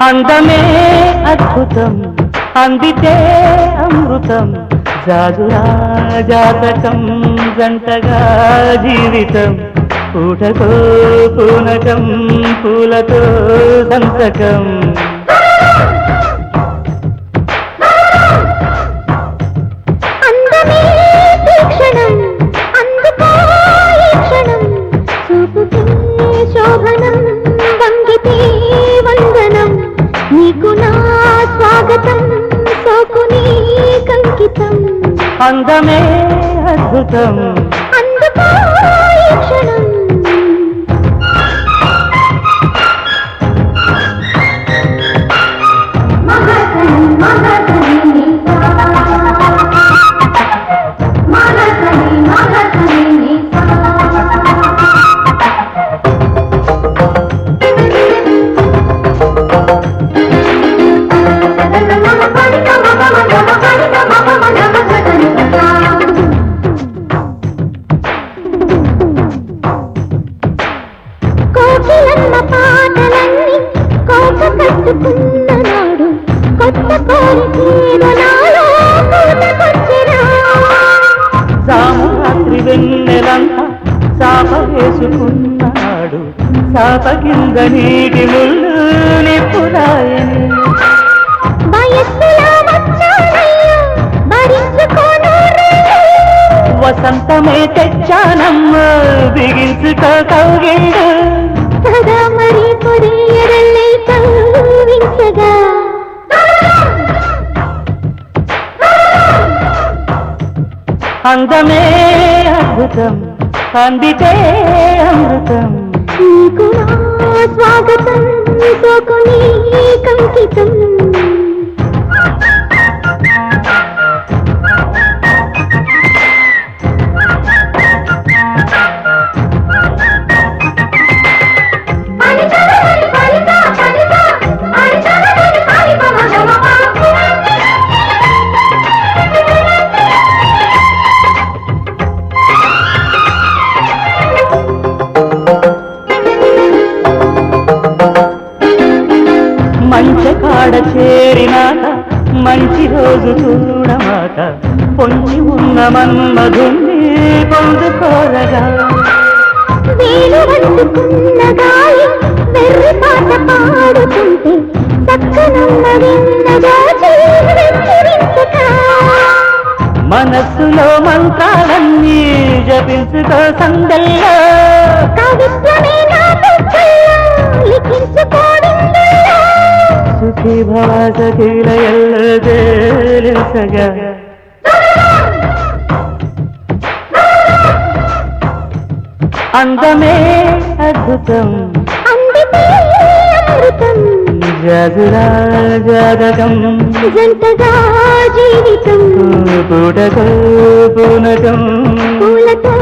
అందమే అద్భుతం అందితే అమృతం జాజులా జాతకం జంటగా జీవితం పూటతో పూనకం పూలతో సంతకం అందమే తీక్షణం అందుకో ఈ క్షణం చూపుకే శోభనం వంగితే వందనం నీకు నా స్వాగతం సోకుని కంకితం అందమే అద్భుతం అందుకో ఈ క్షణం కోకిలమ్మ పాటలన్నీ కోక కట్టుకున్న నాడు కొత్త కోరికేదో నాలో పూతకొచ్చినా సామరాత్రి వెన్నెలంతా చాప వేసుకున్నాడు చాప కింద నీటి ముళ్ళు నిప్పురాయని వయస్సులో వచ్చానయ్యా భరించుకోను వసంతమే తెచ్చానమ్మ బిగించుకో కౌగిళ్ళు సదా మరి పొరియరల్లే కవ్వించగా అందమే అద్భుతం అందితే అమృతం నీకు నా స్వాగతం సోకుని కంకితం మంచి కాడ చేరినాక మంచి రోజు చూడమాట పొంగి ఉన్న మన్మధుణ్ణి పొందుకోరగా వేలు వండుకున్న గాలి వెర్రి పాట పాడుతుంటే చక్కనున్న విన్నగా వెక్కిరించక మనస్సులో మంత్రాలన్నీ జపించుకో సందల్లో కవిత్వమే నా పుస్తల్లో లిఖించుకోడిందల్లో సుఖీ భాసకీల ఎల్లదేలిసగా అందమే అద్భుతం అందితే అమృతం జాజులా జాతకం జంటగా జీవితం పూటకో పూనకం పూలతో